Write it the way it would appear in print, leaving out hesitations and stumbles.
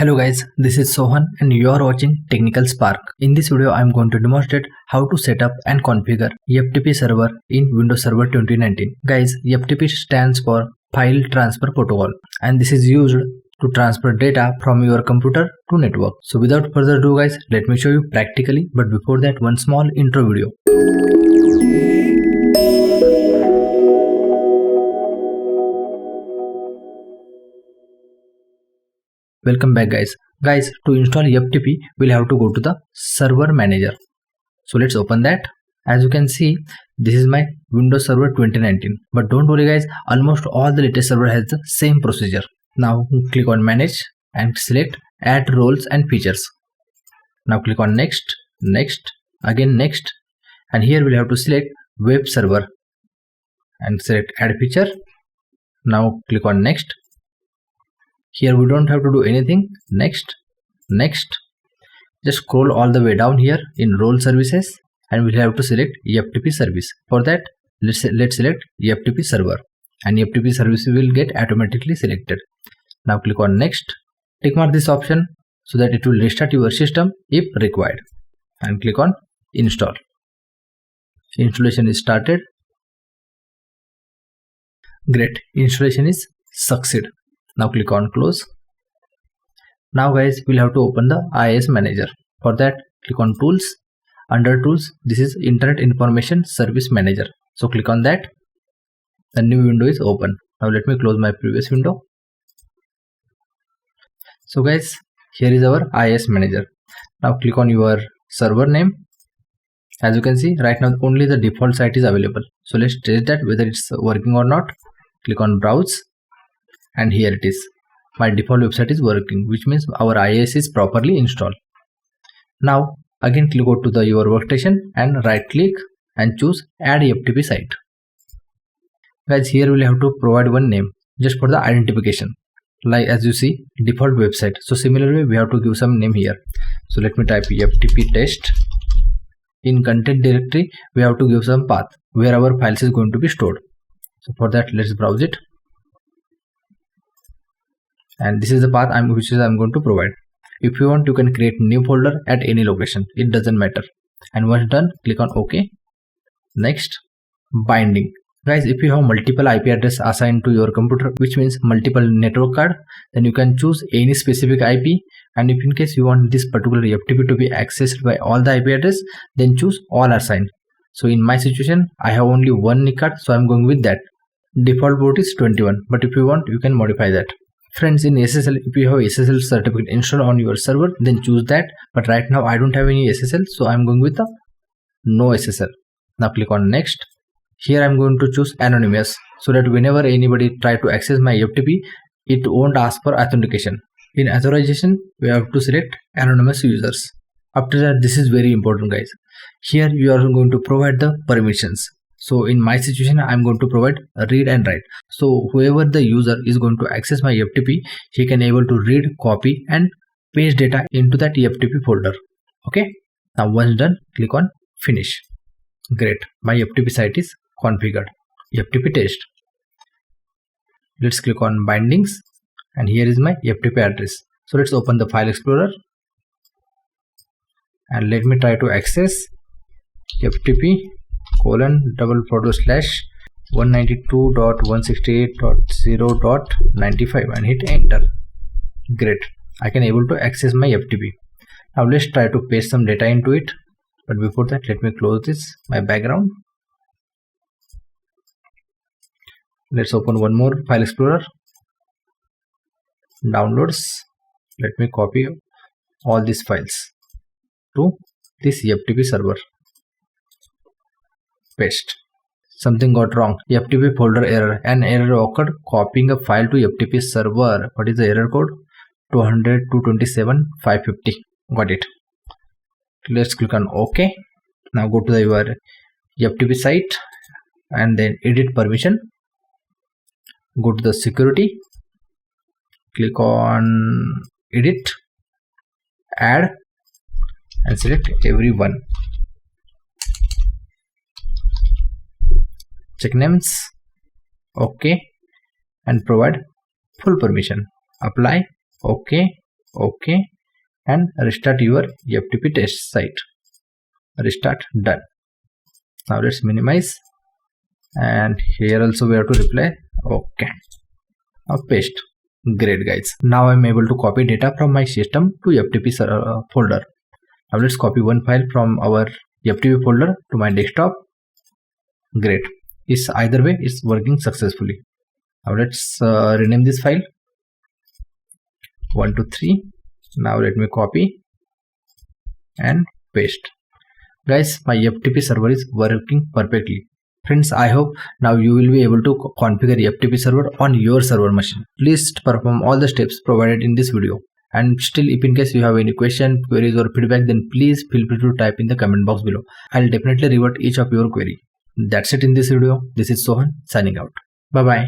Hello guys, this is Sohan and you are watching Technical Spark. In this video, I am going to demonstrate how to set up and configure FTP server in Windows Server 2019. Guys, FTP stands for File Transfer Protocol and this is used to transfer data from your computer to network. So without further ado guys, let me show you practically, but before that one small intro video. Welcome back guys. To install FTP, we'll have to go to the server manager. So let's open that. As you can see, this is my Windows Server 2019. But don't worry guys, almost all the latest server has the same procedure. Now click on manage and select add roles and features. Now click on next, again next, and here we'll have to select web server and select add feature. Now click on next. Here we don't have to do anything. Next, just scroll all the way down here in role services and we'll have to select FTP service. For that, let's select FTP server and FTP service will get automatically selected. Now click on next, tick mark this option so that it will restart your system if required, and click on install. Installation is started. Great, installation is succeed. Now click on close. Now guys, we'll have to open the IIS manager. For that, click on tools. Under tools, this is Internet Information Service Manager. So click on that. The new window is open. Now let me close my previous window. So guys, here is our IIS manager. Now click on your server name. As you can see, right now only the default site is available. So let's test that whether it's working or not. Click on browse. And here it is. My default website is working, which means our IIS is properly installed. Now again click go to your workstation and right click and choose add FTP site. Guys, here we'll have to provide one name just for the identification, like as you see default website. So similarly we have to give some name here. So let me type FTP test. In content directory we have to give some path where our files is going to be stored. So for that, let's browse it. And this is the path I'm going to provide. If you want, you can create new folder at any location, it doesn't matter. And once done, click on OK. Next, binding. Guys, if you have multiple IP address assigned to your computer, which means multiple network card, then you can choose any specific IP. And if in case you want this particular FTP to be accessed by all the IP address, then choose all assigned. So in my situation, I have only one NIC card, so I'm going with that. Default port is 21, but if you want, you can modify that. Friends, in SSL, if you have SSL certificate installed on your server, then choose that. But right now I don't have any SSL, so I'm going with the no SSL. Now click on next. Here I'm going to choose anonymous so that whenever anybody try to access my FTP, it won't ask for authentication. In authorization, we have to select anonymous users. After that, this is very important guys. Here you are going to provide the permissions. So in my situation, I'm going to provide a read and write. So whoever the user is going to access my FTP, he can able to read, copy and paste data into that FTP folder. Okay. Now once done, click on finish. Great. My FTP site is configured. FTP test. Let's click on bindings and here is my FTP address. So let's open the file explorer and let me try to access FTP:/192.168.0.95 and hit enter. Great, I can able to access my FTP. Now let's try to paste some data into it, but before that let me close my background. Let's open one more file explorer, downloads. Let me copy all these files to this FTP server. Paste. Something got wrong. FTP folder error. An error occurred copying a file to FTP server. What is the error code? 200.227.550. Got it. Let's click on OK. Now go to your FTP site and then edit permission. Go to the security. Click on edit, add and select everyone. Check names, OK, and provide full permission. Apply, OK, okay, and restart your FTP test site. Restart, done. Now let's minimize, and here also we have to reply okay. Now paste. Great guys, now I'm able to copy data from my system to FTP folder. Now let's copy one file from our FTP folder to my desktop. Great, it's either way it's working successfully. Now let's rename this file 123. Now let me copy and paste. Guys, my FTP server is working perfectly. Friends, I hope now you will be able to configure FTP server on your server machine. Please perform all the steps provided in this video. And still, if in case you have any question, queries or feedback, then please feel free to type in the comment box below. I'll definitely revert each of your query. That's it in this video. This is Sohan signing out. Bye bye.